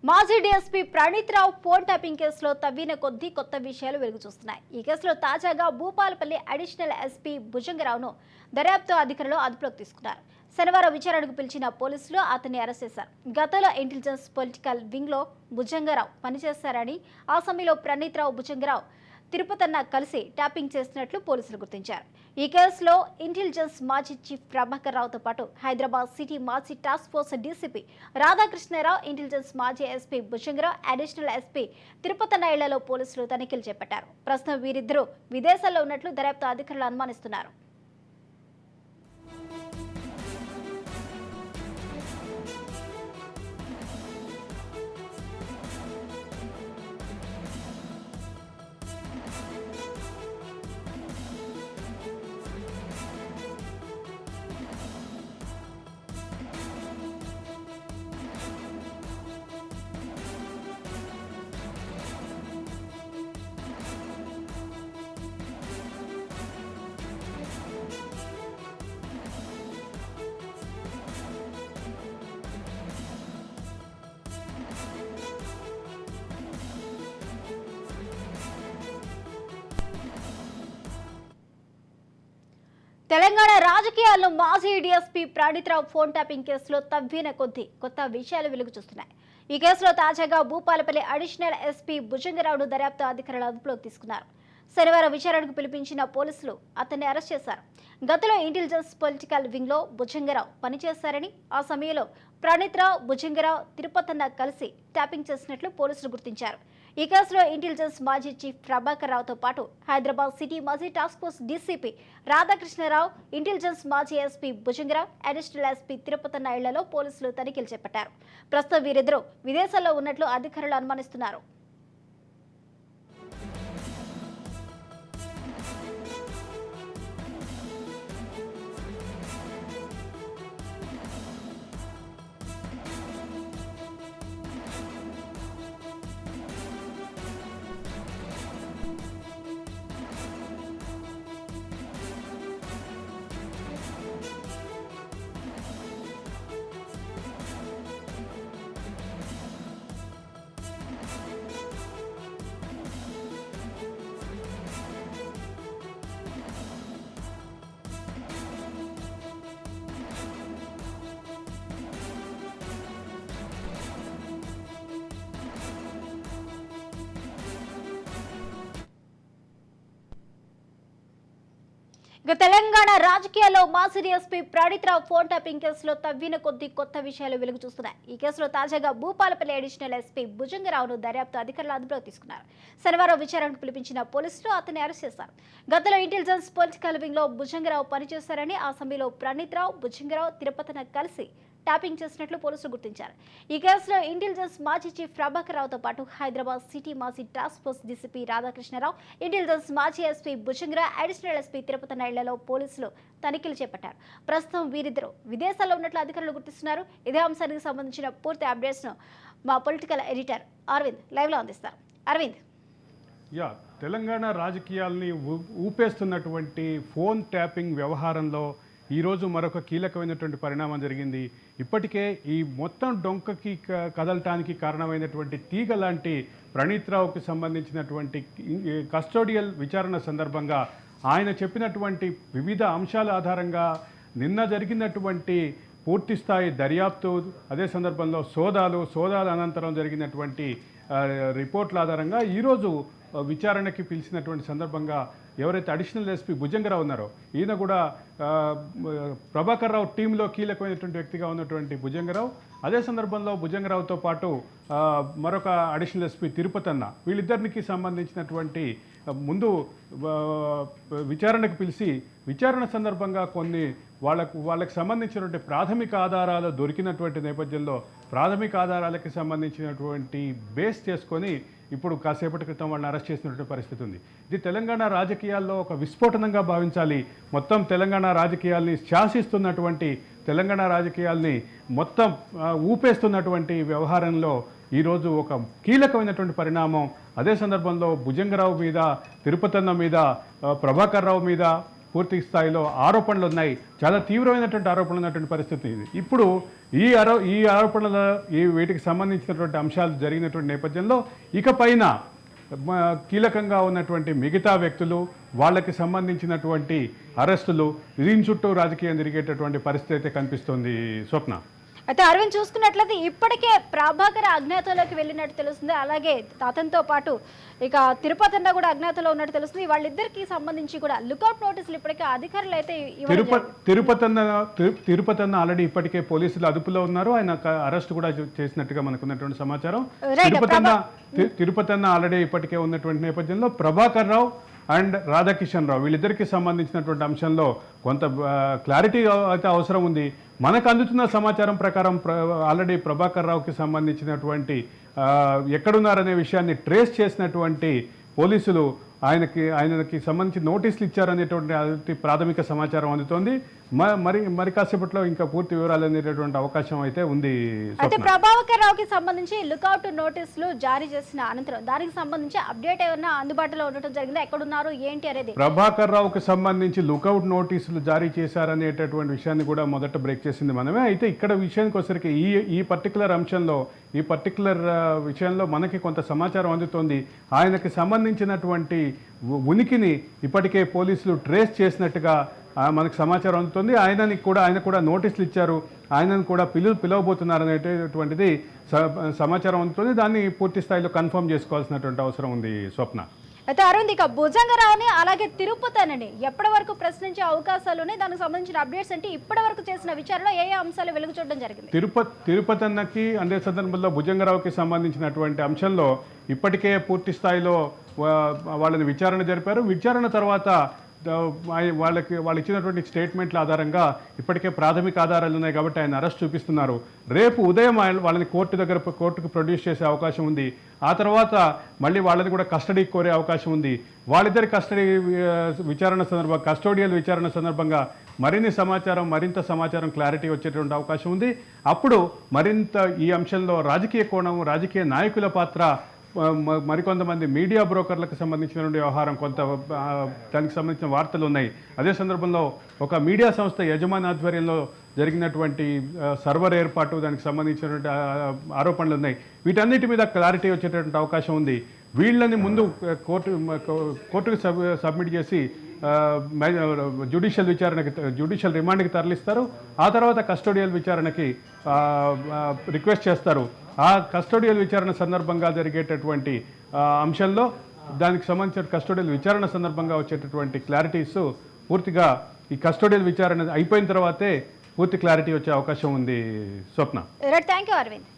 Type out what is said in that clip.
మాజీ డీఎస్పీ ప్రణీత్ రావు phone tapping కేసులో తవ్విన కొద్దీ కొత్త విషయాలు వెలుగు చూస్తున్నాయి. ఈ కేసులో తాజాగా భూపాలపల్లి అడిషనల్ ఎస్పీ భుజంగరావును దర్యాప్తు అధికారులు అదుపులోకి తీసుకున్నారు. శనివారం విచారణకు పిలిచిన పోలీసులు అతన్ని అరెస్ట్ చేశారు. గతంలో ఇంటెలిజెన్స్ పొలిటికల్ వింగ్ లో భుజంగరావు పనిచేశారని, ఆ సమయంలో ప్రణీత్ రావు భుజంగరావు తిరుపతన్న కలిసి ట్యాపింగ్ చేసినట్లు పోలీసులు గుర్తించారు. ఈ కేసులో ఇంటెలిజెన్స్ మాజీ చీఫ్ ప్రభాకర్ రావుతో పాటు హైదరాబాద్ సిటీ మాజీ task force DCP Radhakrishna Rao, intelligence మాజీ SP Bhujanga Rao, additional SP Tirupatanna ఇళ్లలో పోలీసులు తనిఖీలు చేపట్టారు. ప్రస్తుతం వీరిద్దరూ విదేశాల్లో ఉన్నట్లు దర్యాప్తు అధికారులు అనుమానిస్తున్నారు. తెలంగాణ రాజకీయాల్లో మాజీ డీఎస్పీ ప్రణీత్ రావు ఫోన్ ట్యాపింగ్ కేసులో తవ్విన కొద్దీ కొత్త విషయాలు వెలుగు చూస్తున్నాయి. ఈ కేసులో తాజాగా భూపాలపల్లి అడిషనల్ ఎస్పీ భుజంగరావును దర్యాప్తు అధికారులు అదుపులోకి తీసుకున్నారు. శనివారం విచారణకు పిలిపించిన పోలీసులు అతన్ని అరెస్ట్ చేశారు. గతంలో ఇంటెలిజెన్స్ పొలిటికల్ వింగ్ లో భుజంగరావు పనిచేశారని, ఆ సమయంలో ప్రణీత్ రావు, భుజంగరావు తిరుపతన్న కలిసి ట్యాపింగ్ చేసినట్లు పోలీసులు గుర్తించారు. ఈ కేసులో ఇంటెలిజెన్స్ మాజీ చీఫ్ ప్రభాకర్ రావుతో పాటు హైదరాబాద్ సిటీ మాజీ task force DCP Radhakrishna Rao, intelligence మాజీ SP Bhujanga Rao, additional SP Tirupatanna ఇళ్లలో పోలీసులు తనిఖీలు చేపట్టారు. ప్రస్తుతం వీరిద్దరూ విదేశాల్లో ఉన్నట్లు అధికారులు అనుమానిస్తున్నారు. ఇక తెలంగాణ రాజకీయాల్లో మాజీ డీఎస్పీ ప్రణీత్ రావు ఫోన్ ట్యాపింగ్ కేసులో తవ్విన కొద్దీ కొత్త విషయాలు వెలుగు చూస్తున్నాయి. ఈ కేసులో తాజాగా భూపాలపల్లి అడిషనల్ ఎస్పీ భుజంగరావును దర్యాప్తు అధికారులు అదుపులోకి తీసుకున్నారు. శనివారం విచారణకు పిలిపించిన పోలీసులు అతన్ని అరెస్ట్ చేశారు. గతంలో ఇంటెలిజెన్స్ పొలిటికల్ వింగ్ లో భుజంగరావు పనిచేశారని, ఆ సమయంలో ప్రణీత్ రావు, భుజంగరావు తిరుపతన కలిసి ట్యాపింగ్ చేసినట్లు పోలీసులు గుర్తించారు. ఈ కేసులో ఇంటెలిజెన్స్ మాజీ చీఫ్ ప్రభాకర్ రావుతో పాటు హైదరాబాద్ సిటీ మాజీ task force DCP Radhakrishna Rao, intelligence మాజీ SP Bhujanga Rao, additional SP Tirupatanna ఇళ్లలో పోలీసులు తనిఖీలు చేపట్టారు. ప్రస్తుతం వీరిద్దరూ విదేశాల్లో ఉన్నట్లు అధికారులు గుర్తిస్తున్నారు. ఇదే అంశానికి సంబంధించిన పూర్తి అప్డేట్స్ ను మా పొలిటికల్ ఎడిటర్ అరవింద్ లైవ్ లో అందిస్తారు. అరవింద్, తెలంగాణ రాజకీయాల్ని ఊపేస్తున్నటువంటి ఫోన్ ట్యాపింగ్ వ్యవహారంలో ఈరోజు మరొక కీలకమైనటువంటి పరిణామం జరిగింది. ఇప్పటికే ఈ మొత్తం డొంకకి కదలటానికి కారణమైనటువంటి తీగ లాంటి ప్రణీత్ రావుకి సంబంధించినటువంటి కస్టోడియల్ విచారణ సందర్భంగా ఆయన చెప్పినటువంటి వివిధ అంశాల ఆధారంగా నిన్న జరిగినటువంటి పూర్తిస్థాయి దర్యాప్తు, అదే సందర్భంలో సోదాల అనంతరం జరిగినటువంటి రిపోర్ట్ల ఆధారంగా ఈరోజు విచారణకి పిలిచినటువంటి సందర్భంగా ఎవరైతే అడిషనల్ ఎస్పీ భుజంగరావు ఉన్నారో, ఈయన కూడా ప్రభాకర్ రావు టీంలో కీలకమైనటువంటి వ్యక్తిగా ఉన్నటువంటి భుజంగరావు, అదే సందర్భంలో భుజంగరావుతో పాటు మరొక అడిషనల్ ఎస్పీ తిరుపతన్న, వీళ్ళిద్దరికి సంబంధించినటువంటి ముందు విచారణకు పిలిచి విచారణ సందర్భంగా కొన్ని వాళ్ళకి సంబంధించినటువంటి ప్రాథమిక ఆధారాలు దొరికినటువంటి నేపథ్యంలో ప్రాథమిక ఆధారాలకి సంబంధించినటువంటి బేస్ చేసుకొని ఇప్పుడు కాసేపటి క్రితం వాళ్ళని అరెస్ట్ చేసినటువంటి పరిస్థితి ఉంది. ఇది తెలంగాణ రాజకీయాల్లో ఒక విస్ఫోటనంగా భావించాలి. మొత్తం తెలంగాణ రాజకీయాల్ని శాసిస్తున్నటువంటి, తెలంగాణ రాజకీయాల్ని మొత్తం ఊపేస్తున్నటువంటి వ్యవహారంలో ఈరోజు ఒక కీలకమైనటువంటి పరిణామం. అదే సందర్భంలో భుజంగరావు మీద, తిరుపతన్న మీద, ప్రభాకర్ రావు మీద, పూర్తి స్థాయిలో ఆరోపణలు ఉన్నాయి, చాలా తీవ్రమైనటువంటి ఆరోపణలు ఉన్నటువంటి పరిస్థితి ఇది. ఇప్పుడు ఈ ఆరోపణల వీటికి సంబంధించినటువంటి అంశాలు జరిగినటువంటి నేపథ్యంలో ఇకపైన కీలకంగా ఉన్నటువంటి మిగతా వ్యక్తులు, వాళ్ళకి సంబంధించినటువంటి అరెస్టులు, దీని చుట్టూ రాజకీయం తిరిగేటటువంటి పరిస్థితి అయితే కనిపిస్తోంది స్వప్న. అయితే అరవింద్ చూసుకున్నట్లయితే ఇప్పటికే ప్రభాకర్ అజ్ఞాతంలోకి వెళ్ళినట్టు తెలుస్తుంది. అలాగే అతనితో పాటు ఇక తిరుపతి అన్న కూడా అజ్ఞాతంలో ఉన్నట్టు తెలుస్తుంది. వాళ్ళిద్దరికి సంబంధించి కూడా లుకౌట్ నోటీసులు ఇప్పటికే అధికారులు అయితే తిరుపతి అన్న ఆల్రెడీ ఇప్పటికే పోలీసులు అదుపులో ఉన్నారు. ఆయన అరెస్ట్ కూడా చేసినట్టుగా మనకు ఉన్నటువంటి సమాచారం. తిరుపతి అన్న ఆల్రెడీ ఇప్పటికే ఉన్నటువంటి నేపథ్యంలో ప్రభాకర్ రావు అండ్ రాధాకిషన్ రావు వీళ్ళిద్దరికి సంబంధించినటువంటి అంశంలో కొంత క్లారిటీ అయితే అవసరం ఉంది. మనకు అందుతున్న సమాచారం ప్రకారం ఆల్రెడీ ప్రభాకర్ రావుకి సంబంధించినటువంటి ఎక్కడున్నారనే విషయాన్ని ట్రేస్ చేసినటువంటి పోలీసులు ఆయనకి సంబంధించి నోటీసులు ఇచ్చారనేటువంటి ప్రాథమిక సమాచారం అందుతోంది. మరి కాసేపట్లో ఇంకా పూర్తి వివరాలు అనేటటువంటి అవకాశం అయితే ఉంది. అయితే ప్రభాకర్ రావుకి సంబంధించి లుకౌట్ నోటీసులు జారీ చేసిన అనంతరం దానికి సంబంధించి అప్డేట్ ఏమైనా అందుబాటులో ఉండటం జరిగిందా, ఎక్కడున్నారు ఏంటి అనేది? ప్రభాకర్ రావుకి సంబంధించి లుకౌట్ నోటీసులు జారీ చేశారనేటటువంటి విషయాన్ని కూడా మొదట బ్రేక్ చేసింది మనమే. అయితే ఇక్కడ విషయానికి వచ్చరికి ఈ పర్టికులర్ అంశంలో, ఈ పర్టికులర్ విషయంలో మనకి కొంత సమాచారం అందుతోంది. ఆయనకి సంబంధించినటువంటి ఉనికిని ఇప్పటికే పోలీసులు ట్రేస్ చేసినట్టుగా మనకు సమాచారం అందుతుంది. ఆయన కూడా నోటీసులు ఇచ్చారు, ఆయనను కూడా పిలవబోతున్నారు అనేటటువంటిది సమాచారం అందుతుంది. దాన్ని పూర్తి స్థాయిలో కన్ఫర్మ్ చేసుకోవాల్సినటువంటి అవసరం ఉంది స్వప్న. అయితే అరవింద్, ఇక భుజంగరావుని అలాగే తిరుపతిని ఎప్పటి వరకు ప్రశ్నించే అవకాశాలు ఉన్నాయి? దానికి సంబంధించిన అప్డేట్స్ అంటే ఇప్పటి వరకు చేసిన విచారణలో ఏ అంశాలు వెలుగు చూడడం జరిగింది? తిరుపతి అన్నకి అదే సందర్భంలో భుజంగరావుకి సంబంధించినటువంటి అంశంలో ఇప్పటికే పూర్తి స్థాయిలో వాళ్ళని విచారణ జరిపారు. విచారణ తర్వాత వాళ్ళు ఇచ్చినటువంటి స్టేట్మెంట్ల ఆధారంగా ఇప్పటికే ప్రాథమిక ఆధారాలు ఉన్నాయి కాబట్టి ఆయన అరెస్ట్ చూపిస్తున్నారు. రేపు ఉదయం వాళ్ళని కోర్టుకు ప్రొడ్యూస్ చేసే అవకాశం ఉంది. ఆ తర్వాత మళ్ళీ వాళ్ళని కూడా కస్టడీకి కోరే అవకాశం ఉంది. వాళ్ళిద్దరి కస్టోడియల్ విచారణ సందర్భంగా మరింత సమాచారం క్లారిటీ వచ్చేటువంటి అవకాశం ఉంది. అప్పుడు మరింత ఈ అంశంలో రాజకీయ కోణం, రాజకీయ నాయకుల పాత్ర, మరికొంతమంది మీడియా బ్రోకర్లకు సంబంధించినటువంటి వ్యవహారం, దానికి సంబంధించిన వార్తలు ఉన్నాయి. అదే సందర్భంలో ఒక మీడియా సంస్థ యజమాని ఆధ్వర్యంలో జరిగినటువంటి సర్వర్ ఏర్పాటు, దానికి సంబంధించినటువంటి ఆరోపణలు ఉన్నాయి. వీటన్నిటి మీద క్లారిటీ వచ్చేటటువంటి అవకాశం ఉంది. వీళ్ళని ముందు కోర్టుకు సబ్మిట్ చేసి జ్యుడిషియల్ రిమాండ్కి తరలిస్తారు. ఆ తర్వాత కస్టోడియల్ విచారణకి రిక్వెస్ట్ చేస్తారు. ఆ కస్టోడియల్ విచారణ సందర్భంగా జరిగేటటువంటి అంశంలో, దానికి సంబంధించిన కస్టోడియల్ విచారణ సందర్భంగా వచ్చేటటువంటి క్లారిటీస్ పూర్తిగా ఈ కస్టోడియల్ విచారణ అయిపోయిన తర్వాతే పూర్తి క్లారిటీ వచ్చే అవకాశం ఉంది స్వప్న. Thank you Arvind.